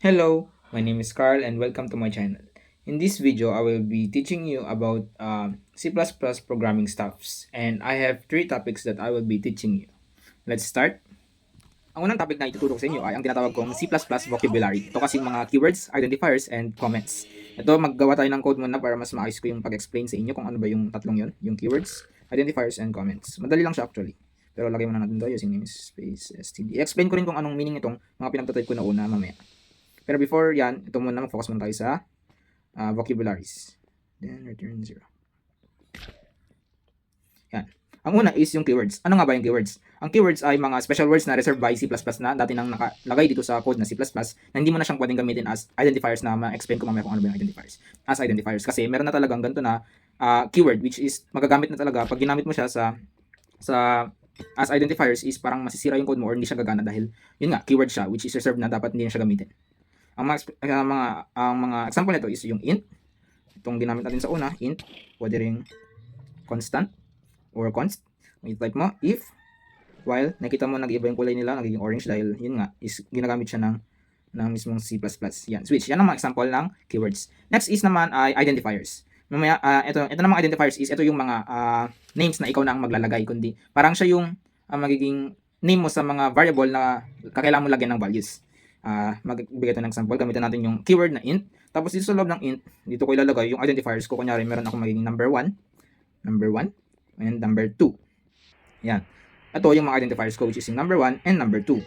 Hello, my name is Carl and welcome to my channel. In this video, I will be teaching you about C++ programming stuffs and I have three topics that I will be teaching you. Let's start. Ang unang topic na ituturo ko sa inyo ay ang tinatawag kong C++ vocabulary. Ito kasi mga keywords, identifiers, and comments. Ito, maggawa tayo ng code muna para mas maayos ko yung pag-explain sa inyo kung ano ba yung tatlong yon, yung keywords, identifiers, and comments. Madali lang siya actually. Pero lagay muna natin ito using namespace std. I-explain ko rin kung anong meaning itong mga pinagtatype ko na una mamaya. Pero before yan, ito muna, mag-focus muna tayo sa vocabularies. Then return 0. Yan. Ang una is yung keywords. Ano nga ba yung keywords? Ang keywords ay mga special words na reserved by C++ na dati nang nakalagay dito sa code na C++ na hindi mo na siyang pwedeng gamitin as identifiers na ma-explain ko mamaya kung ano ba yung identifiers. As identifiers. Kasi meron na talagang ganito na keyword which is magagamit na talaga pag ginamit mo siya sa as identifiers is parang masisira yung code mo or hindi siya gagana dahil yun nga, keyword siya which is reserved na dapat hindi na siya gamitin. Ang mga example nito is yung int. Itong ginamit natin sa una, int, pwede ring constant or const. I-type mo if while nakita mo nag-iba yung kulay nila, nagiging orange dahil yun nga is ginagamit siya ng mismong C++. Yan, switch. Yan ang mga example ng keywords. Next is naman ay identifiers. Mamaya ito namang identifiers is ito yung mga names na ikaw na ang maglalagay kundi parang siya yung magiging name mo sa mga variable na kakailangan mo lagyan ng values. Magbigay tayo ng example, gamitin natin yung keyword na int. Tapos dito sa loob ng int, dito ko ilalagay yung identifiers ko. Kunyari, meron akong magiging number 1, and number 2. Yan. Ito yung mga identifiers ko which is yung number 1 and number 2.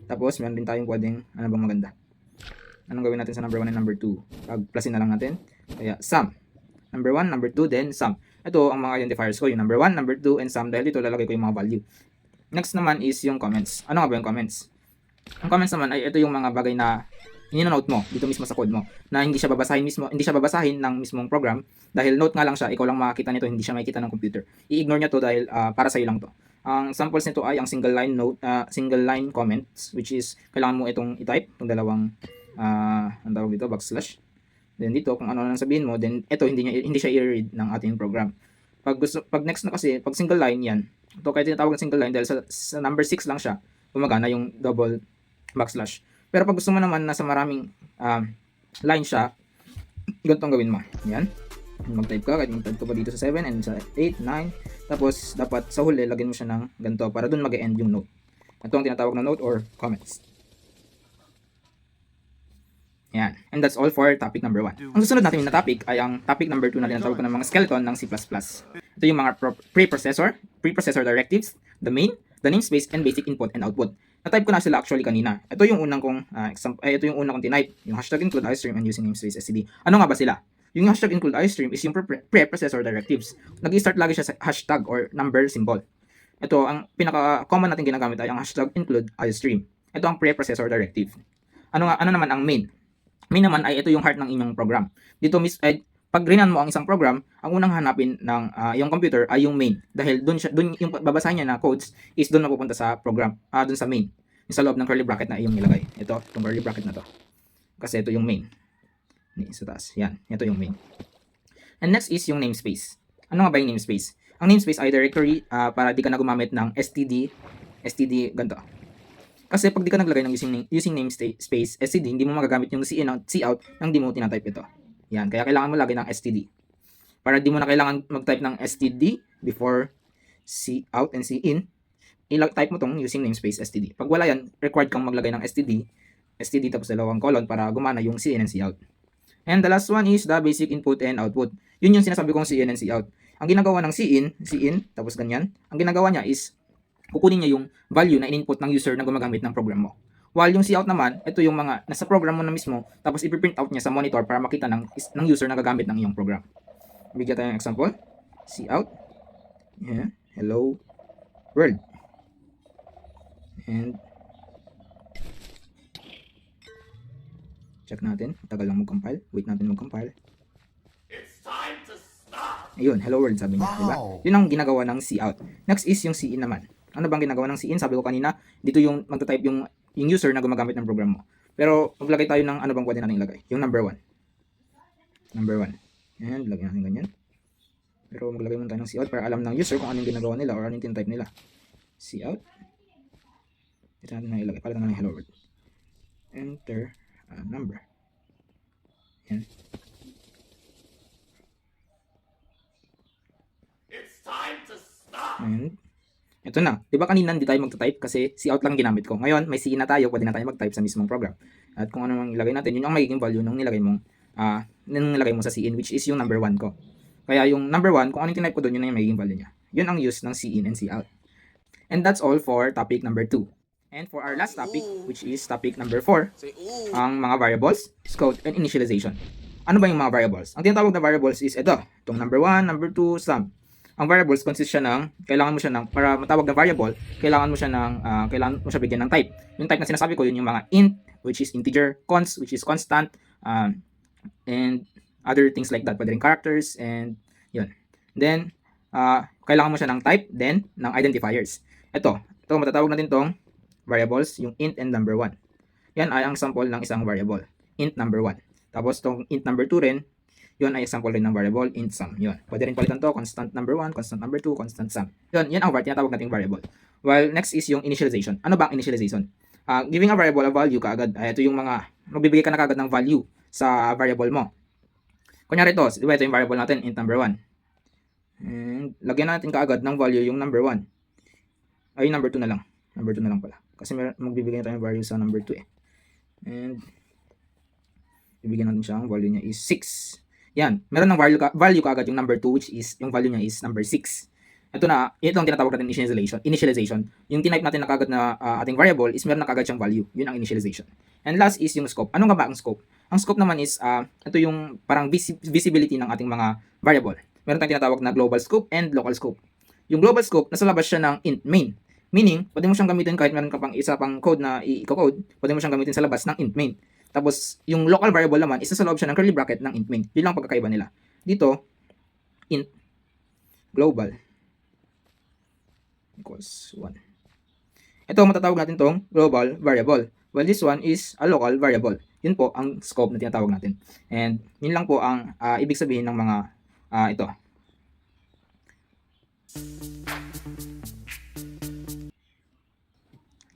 Tapos, meron din tayong pwedeng, ano bang maganda? Anong gawin natin sa number 1 and number 2? Pag-plusin na lang natin. Kaya, sum. Number 1, number 2, then sum. Ito ang mga identifiers ko, yung number 1, number 2, and sum. Dahil dito lalagay ko yung mga value. Next naman is yung comments. Ano nga ba yung comments? Ang comments naman ay ito yung mga bagay na inino-note mo dito mismo sa code mo na hindi siya babasahin ng mismong program dahil note nga lang siya, ikaw lang makakita nito, hindi siya makikita ng computer. I-ignore niya to dahil para sa iyo lang to. Ang samples nito ay ang single line comments which is kailangan mo itong i-type, itong dalawang ang tawag dito, backslash. Then dito kung ano lang sabihin mo, then ito hindi siya i-read ng ating program. Pag next na kasi, pag single line yan, ito kaya tinatawag na single line dahil sa number 6 lang siya gumagana yung double backslash. Pero pag gusto mo naman nasa maraming line siya, ganito ang gawin mo. Yan. Mag-type ka, kahit mag-type ka pa dito sa 7 and sa 8, 9. Tapos, dapat sa huli, lagyan mo siya ng ganito para dun mag-end yung note. Ito ang tinatawag na note or comments. Yan. And that's all for topic number 1. Ang susunod natin na topic ay ang topic number 2 na tinatawag ko ng mga skeleton ng C++. Ito yung mga preprocessor directives, the main, the namespace, and basic input and output. Na-type ko na sila actually kanina. Ito yung unang kong ito yung unang kong tinype, yung hashtag include iStream and using namespace std. Ano nga ba sila? Yung hashtag include iStream is yung preprocessor directives. Nag-start lagi siya sa hashtag or number symbol. Ito, ang pinaka-common natin ginagamit ay ang hashtag include iStream. Ito ang preprocessor directive. Ano naman ang main? Main naman ay ito yung heart ng inyong program. Dito pag rinan mo ang isang program, ang unang hanapin ng yung computer ay yung main dahil doon yung babasahin niya na codes is doon mapupunta sa program, doon sa main. Yung sa loob ng curly bracket na iyong nilagay. Ito, itong curly bracket na to. Kasi ito yung main. Sa taas. Yan, ito yung main. And next is yung namespace. Ano nga ba yung namespace? Ang namespace ay directory para di ka na gumamit ng std ganito. Kasi pag di ka naglagay ng using namespace std, hindi mo magagamit yung cout nang di mo tinatype ito. Yan, kaya kailangan mo lagay ng std. Para di mo na kailangan mag-type ng std before cout and cin, i-type mo tong using namespace std. Pag wala yan, required kang maglagay ng std tapos dalawang colon para gumana yung cin and cout. And the last one is the basic input and output. Yun yung sinasabi kong cin and cout. Ang ginagawa ng cin, tapos ganyan, ang ginagawa niya is kukunin niya yung value na in-input ng user na gumagamit ng program mo. While yung cout naman, ito yung mga nasa program mo na mismo, tapos i-print out niya sa monitor para makita ng user na gagamit ng iyong program. Bigyan tayo ng example. Cout. Yeah. Hello world. And check natin. Tagal lang mag-compile. Wait natin mag-compile. It's time to stop. Ayun, hello world sabi niya, diba? Yun ang ginagawa ng cout. Next is yung cin naman. Ano bang ginagawa ng cin? Sabi ko kanina, dito yung magta-type yung user na gumagamit ng program mo. Pero maglagay tayo ng ano bang pwede natin ilagay? Yung number 1. Number 1. And lagyan natin ganyan. Pero maglagay muna tayo ng cout para alam ng user kung anong ginagawa nila or anong tin-type nila. Cout. Dito natin na ilagay. Palitan na ng hello world. Enter. number. Yan. And ito na. 'Di ba kanina hindi tayo magta-type kasi cout lang ginamit ko. Ngayon, may cin na tayo, pwede na tayo mag-type sa mismong program. At kung ano mang ilagay natin, yun yung magiging value nung nilagay mo sa cin, which is yung number 1 ko. Kaya yung number 1, kung ano yung tinype ko doon, yun na yung magiging value niya. Yun ang use ng cin and cout. And that's all for topic number 2. And for our last topic, which is topic number 4, ang mga variables, scope, and initialization. Ano ba yung mga variables? Ang tinatawag na variables is ito, itong number 1, number 2, sum. Ang variables consist siya ng, para matawag na variable, kailangan mo siya bigyan ng type. Yung type na sinasabi ko, yun yung mga int, which is integer, const, which is constant, and other things like that. Pwede rin characters, and yun. Then, kailangan mo siya ng type, then, ng identifiers. Ito matatawag natin tong variables, yung int and number 1. Yan ay ang sample ng isang variable, int number 1. Tapos, tong int number 2 rin, yun ay example rin ng variable, int sum. Yun. Pwede rin palitan to, constant number 1, constant number 2, constant sum. Yun ang tinatawag nating variable. While next is yung initialization. Ano ba ang initialization? Giving a variable a value kaagad. Ito yung mga, magbibigay ka na kaagad ng value sa variable mo. Kunyari ito, di ba ito yung variable natin, int number 1. And lagyan natin kaagad ng value yung number 1. Ay, number 2 na lang. Number 2 na lang pala. Kasi magbibigay na tayo ng value sa number 2 eh. And bibigyan natin siya, ang value niya is 6. Yan, meron ng value kaagad yung number 2, which is, yung value niya is number 6. Ito ang tinatawag natin initialization. Yung tinype natin na kaagad na ating variable is meron na kaagad siyang value. Yun ang initialization. And last is yung scope. Ano nga ba ang scope? Ang scope naman is, ito yung parang visibility ng ating mga variable. Meron tayong tinatawag na global scope and local scope. Yung global scope, nasa labas siya ng int main. Meaning, pwede mo siyang gamitin kahit meron ka pang isa pang code na i-code, pwede mo siyang gamitin sa labas ng int main. Tapos, yung local variable naman, isa sa loob siya ng curly bracket ng int main. Yun lang pagkakaiba nila. Dito, int global equals 1. Ito, matatawag natin tong global variable. While this one is a local variable. Yun po ang scope na tinatawag natin. And yun lang po ang ibig sabihin ng mga ito.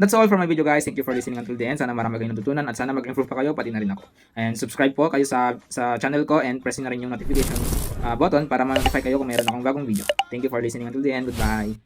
That's all for my video, guys. Thank you for listening until the end. Sana marami kayong natutunan at sana mag-improve pa kayo, pati na rin ako. And subscribe po kayo sa channel ko and press na rin yung notification button para ma-notify kayo kung meron akong bagong video. Thank you for listening until the end. Goodbye.